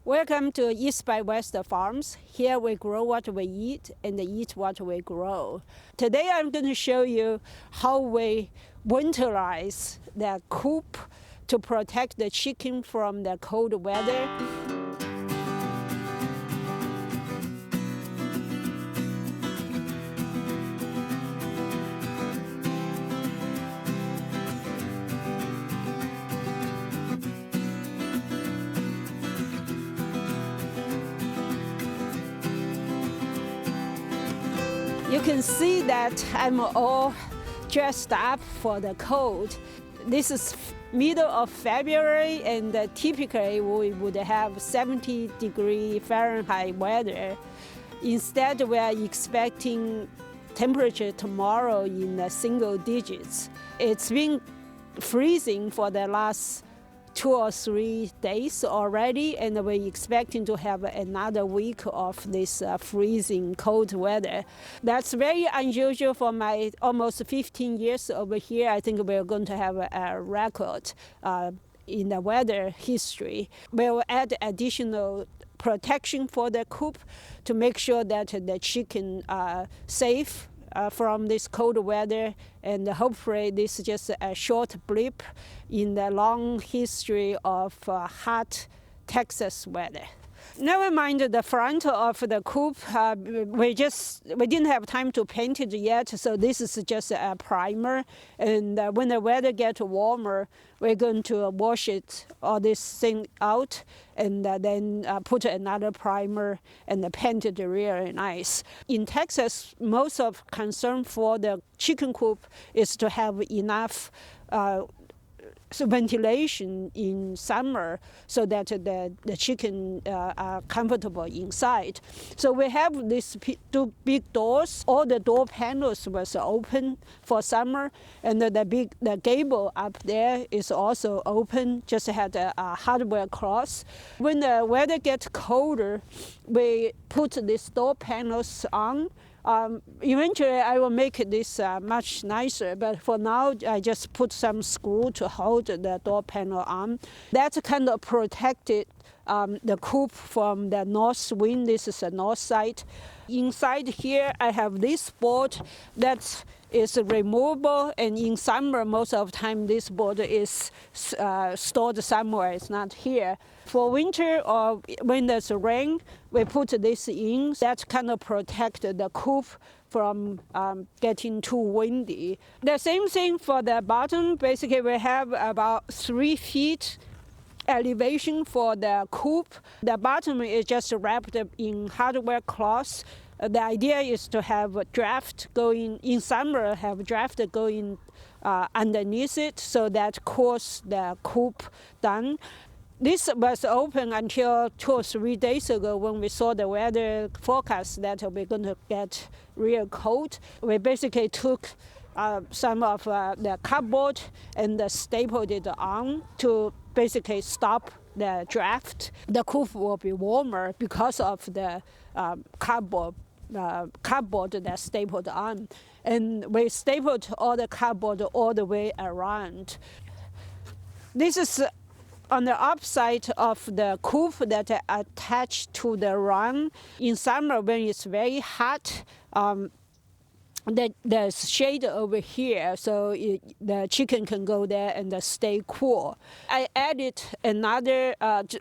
Welcome to East by West Farms. Here we grow what we eat and eat what we grow. Today I'm going to show you how we winterize the coop to protect the chicken from the cold weather. You can see that I'm all dressed up for the cold. This is middle of February, and typically we would have 70-degree Fahrenheit weather. Instead, we are expecting temperature tomorrow in the single digits. It's been freezing for the last 2 or 3 days already, and we're expecting to have another week of this freezing cold weather. That's very unusual for my almost 15 years over here. I think we're going to have a record in the weather history. We'll add additional protection for the coop to make sure that the chicken are safe from this cold weather, and hopefully this is just a short blip in the long history of hot Texas weather. Never mind the front of the coop. We didn't have time to paint it yet, so this is just a primer. And when the weather gets warmer, we're going to wash all this thing out, and then put another primer and paint it really nice. In Texas, most of concern for the chicken coop is to have enough ventilation in summer so that the chicken are comfortable inside. So we have these two big doors. All the door panels was open for summer, and the gable up there is also open, just had a hardware cross. When the weather gets colder, we put these door panels on. Eventually I will make this much nicer, but for now I just put some screw to hold the door panel on. That kind of protected the coop from the north wind. This is the north side. Inside here I have this board that is removable, and in summer most of the time this board is stored somewhere, it's not here. For winter or when there's rain, we put this in. That kind of protect the coop from getting too windy. The same thing for the bottom. Basically we have about 3 feet elevation for the coop. The bottom is just wrapped in hardware cloth. The idea is to have a draft going in summer, have draft going underneath it, so that cools the coop down. This was open until 2 or 3 days ago when we saw the weather forecast that we're going to get real cold. We basically took some of the cardboard and stapled it on to basically stop the draft. The coop will be warmer because of the cardboard that's stapled on. And we stapled all the cardboard all the way around. This is on the upside of the coop that are attached to the run. In summer when it's very hot, there's shade over here, so the chicken can go there and stay cool. I added another,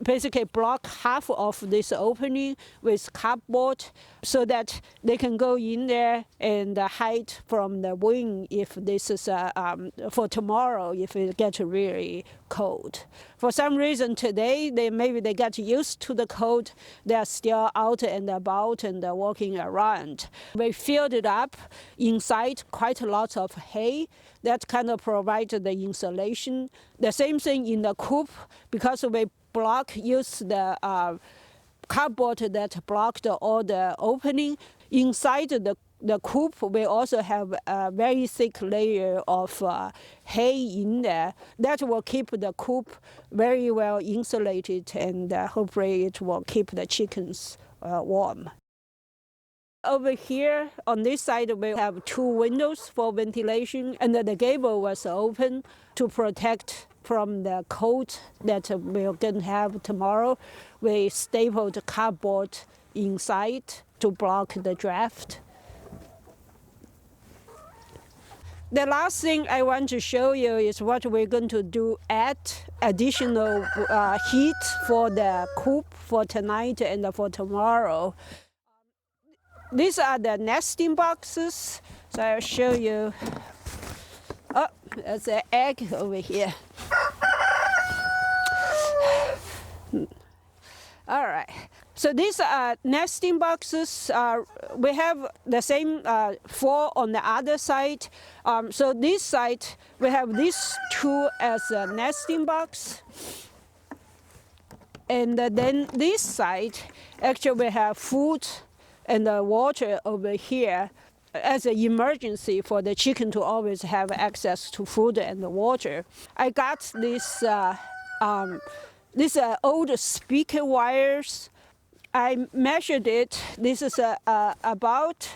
basically block half of this opening with cardboard so that they can go in there and hide from the wind if this is for tomorrow, if it gets really cold. For some reason today, maybe they got used to the cold. They're still out and about and walking around. We filled it up. Inside, quite a lot of hay. That kind of provided the insulation. The same thing in the coop, because we use the cardboard that blocked all the opening. Inside the coop, we also have a very thick layer of hay in there. That will keep the coop very well insulated, and hopefully it will keep the chickens warm. Over here on this side we have 2 windows for ventilation, and the gable was open to protect from the coat that we're going to have tomorrow. We stapled cardboard inside to block the draft. The last thing I want to show you is what we're going to do, add additional heat for the coop for tonight and for tomorrow. These are the nesting boxes, so I'll show you. Oh, there's an egg over here. All right. So these are nesting boxes. We have the same 4 on the other side. So this side, we have these 2 as a nesting box. And then this side, actually we have food and water over here as an emergency for the chicken to always have access to food and water. I got this these are old speaker wires. I measured it. This is about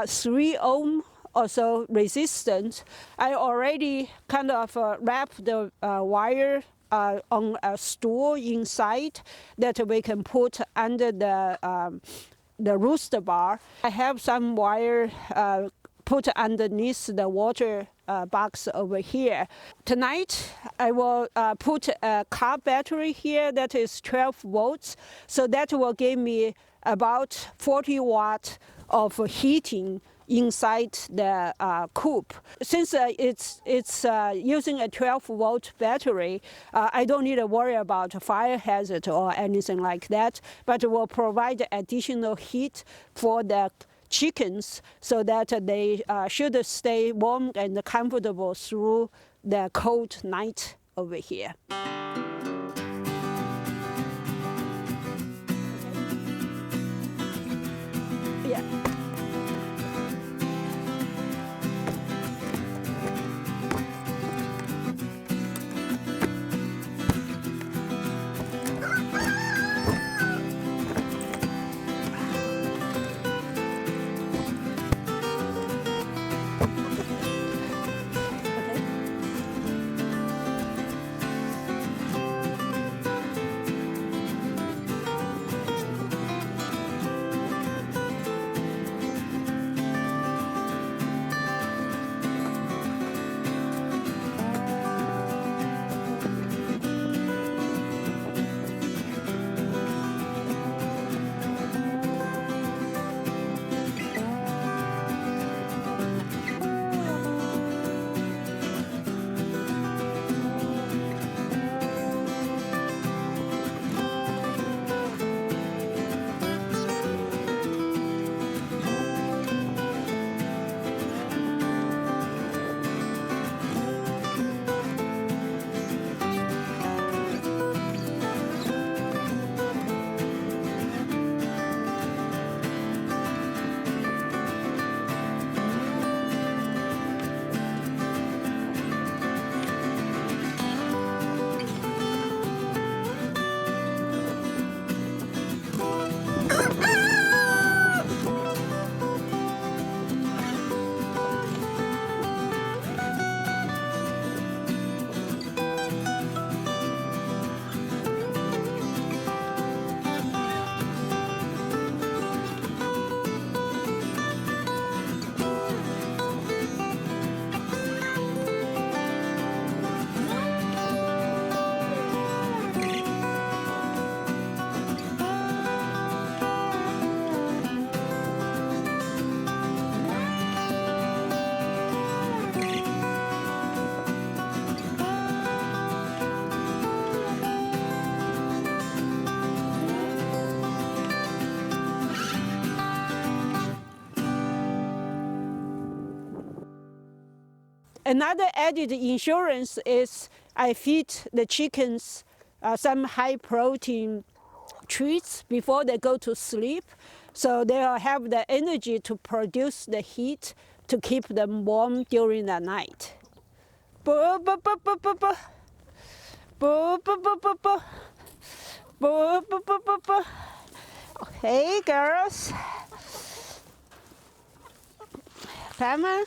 3 ohm or so resistance. I already kind of wrapped the wire on a stool inside that we can put under the rooster bar. I have some wire put underneath the water box over here. Tonight, I will put a car battery here that is 12 volts. So that will give me about 40 watts of heating inside the coop. Since it's using a 12-volt battery, I don't need to worry about fire hazard or anything like that, but it will provide additional heat for the chickens so that they should stay warm and comfortable through the cold night over here. Yeah. Another added insurance is I feed the chickens some high protein treats before they go to sleep, so they'll have the energy to produce the heat to keep them warm during the night. Boo, boo, boo, boo, boo, boo. Boo, boo, boo, boo, boo. Boo, boo, boo, boo, boo. Hey, girls. Come on.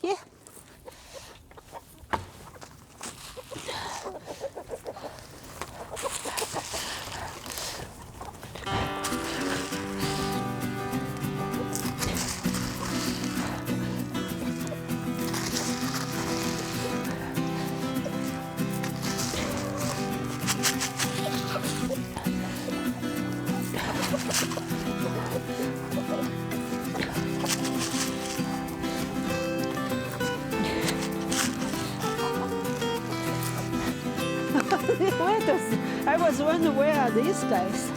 Yeah. I was wondering where are these guys?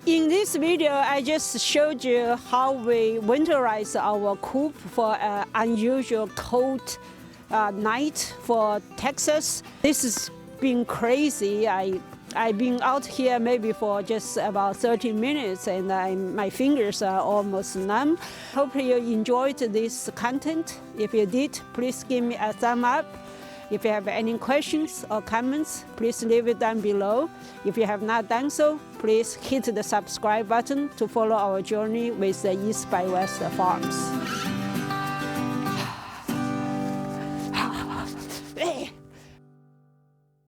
In this video, I just showed you how we winterize our coop for an unusual cold night for Texas. This has been crazy. I've been out here maybe for just about 30 minutes and my fingers are almost numb. Hope you enjoyed this content. If you did, please give me a thumb up. If you have any questions or comments, please leave it down below. If you have not done so, please hit the subscribe button to follow our journey with the East by West Farms.